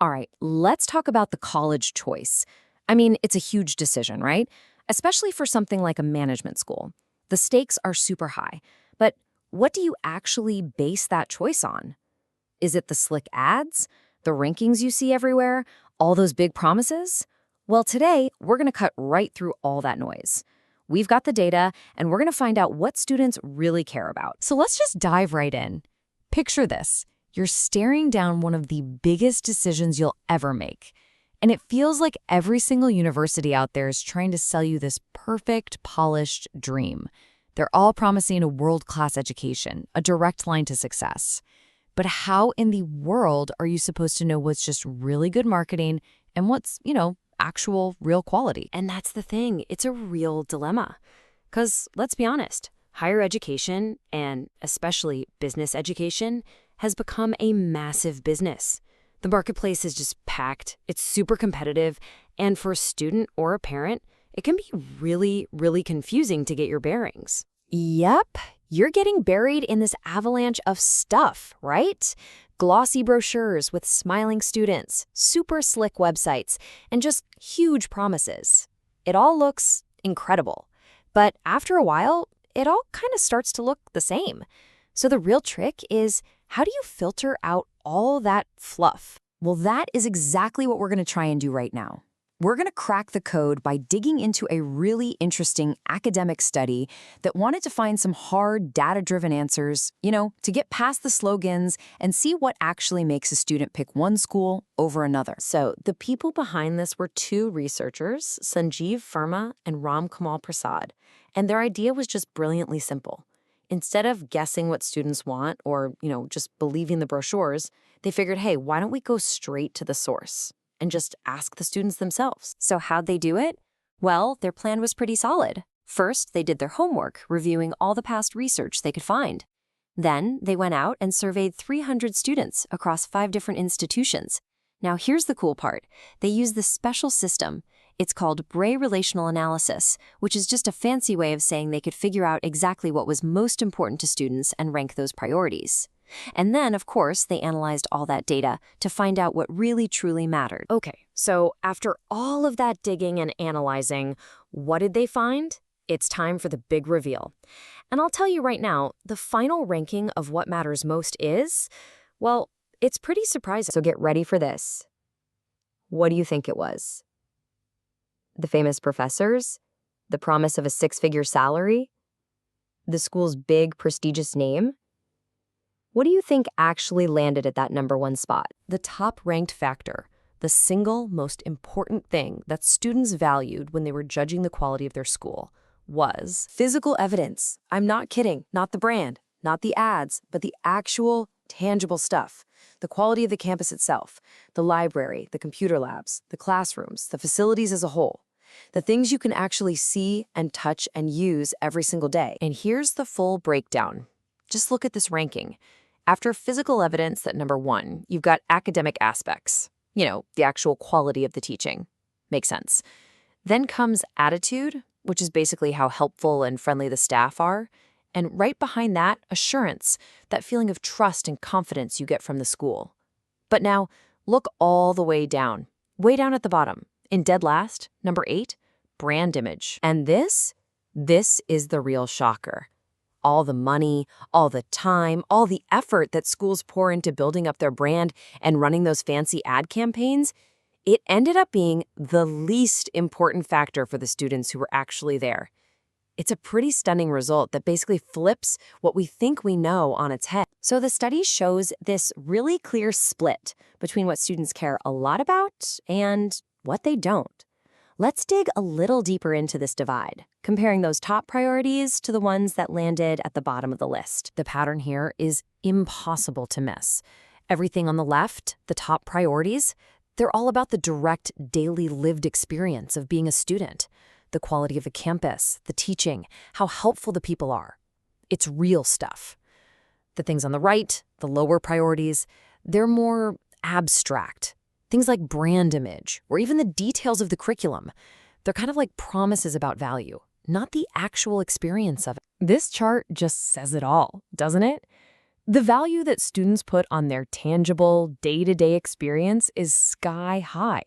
All right, let's talk about the college choice. I mean, it's a huge decision, right? Especially for something like a management school. The stakes are super high. But what do you actually base that choice on? Is it the slick ads, the rankings you see everywhere, all those big promises? Well, today, we're going to cut right through all that noise. We've got the data, and we're going to find out what students really care about. So let's just dive right in. Picture this. You're staring down one of the biggest decisions you'll ever make. And it feels like every single university out there is trying to sell you this perfect, polished dream. They're all promising a world-class education, a direct line to success. But how in the world are you supposed to know what's just really good marketing and what's, actual real quality? And that's the thing. It's a real dilemma. Because let's be honest, higher education, and especially business education, has become a massive business. The marketplace is just packed, it's super competitive, and for a student or a parent, it can be really, really confusing to get your bearings. Yep, you're getting buried in this avalanche of stuff, right? Glossy brochures with smiling students, super slick websites, and just huge promises. It all looks incredible. But after a while, it all kind of starts to look the same. So the real trick is, how do you filter out all that fluff? Well, that is exactly what we're going to try and do right now. We're going to crack the code by digging into a really interesting academic study that wanted to find some hard, data-driven answers, to get past the slogans and see what actually makes a student pick one school over another. So the people behind this were two researchers, Sanjeev Verma and Prasad, and their idea was just brilliantly simple. Instead of guessing what students want or, just believing the brochures, they figured, hey, why don't we go straight to the source and just ask the students themselves? So how'd they do it? Well, their plan was pretty solid. First, they did their homework, reviewing all the past research they could find. Then, they went out and surveyed 300 students across 5 different institutions. Now, here's the cool part. They used this special system. It's called Bray Relational Analysis, which is just a fancy way of saying they could figure out exactly what was most important to students and rank those priorities. And then, of course, they analyzed all that data to find out what really truly mattered. Okay, so after all of that digging and analyzing, what did they find? It's time for the big reveal. And I'll tell you right now, the final ranking of what matters most is, well, it's pretty surprising. So get ready for this. What do you think it was? The famous professors? The promise of a 6-figure salary? The school's big, prestigious name? What do you think actually landed at that #1 spot? The top-ranked factor, the single most important thing that students valued when they were judging the quality of their school, was physical evidence. I'm not kidding. Not the brand, not the ads, but the actual, tangible stuff. The quality of the campus itself, the library, the computer labs, the classrooms, the facilities as a whole. The things you can actually see and touch and use every single day. And here's the full breakdown. Just look at this ranking. After physical evidence at #1, you've got academic aspects. The actual quality of the teaching. Makes sense. Then comes attitude, which is basically how helpful and friendly the staff are. And right behind that, assurance, that feeling of trust and confidence you get from the school. But now, look all the way down at the bottom. In dead last, #8, brand image. And this is the real shocker. All the money, all the time, all the effort that schools pour into building up their brand and running those fancy ad campaigns, it ended up being the least important factor for the students who were actually there. It's a pretty stunning result that basically flips what we think we know on its head. So the study shows this really clear split between what students care a lot about and what they don't. Let's dig a little deeper into this divide, comparing those top priorities to the ones that landed at the bottom of the list. The pattern here is impossible to miss. Everything on the left, the top priorities, they're all about the direct, daily lived experience of being a student. The quality of the campus, the teaching, how helpful the people are. It's real stuff. The things on the right, the lower priorities, they're more abstract. Things like brand image, or even the details of the curriculum. They're kind of like promises about value, not the actual experience of it. This chart just says it all, doesn't it? The value that students put on their tangible, day-to-day experience is sky high.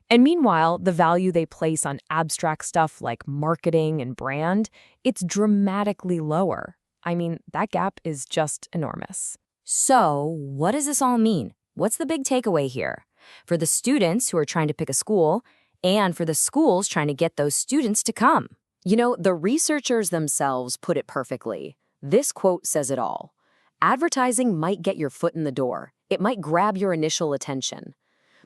And meanwhile, the value they place on abstract stuff like marketing and brand, it's dramatically lower. I mean, that gap is just enormous. So, what does this all mean? What's the big takeaway here? For the students who are trying to pick a school, and for the schools trying to get those students to come. You know, the researchers themselves put it perfectly. This quote says it all. Advertising might get your foot in the door. It might grab your initial attention.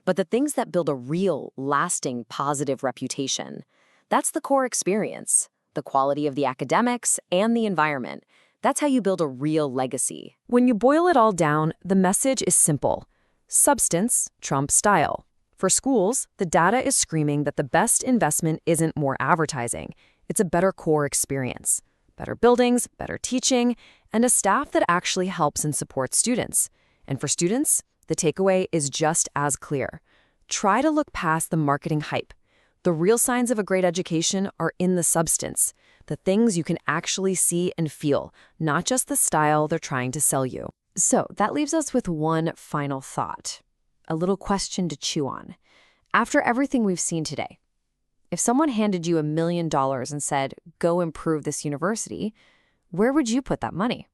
But the things that build a real, lasting, positive reputation, that's the core experience, the quality of the academics and the environment. That's how you build a real legacy. When you boil it all down, the message is simple. Substance trumps style. For schools, the data is screaming that the best investment isn't more advertising. It's a better core experience. Better buildings, better teaching, and a staff that actually helps and supports students. And for students, the takeaway is just as clear. Try to look past the marketing hype. The real signs of a great education are in the substance, the things you can actually see and feel, not just the style they're trying to sell you. So that leaves us with one final thought, a little question to chew on. After everything we've seen today, if someone handed you $1 million and said, go improve this university, where would you put that money?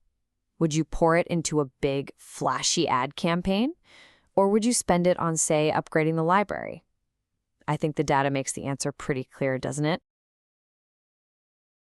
Would you pour it into a big, flashy ad campaign? Or would you spend it on, say, upgrading the library? I think the data makes the answer pretty clear, doesn't it?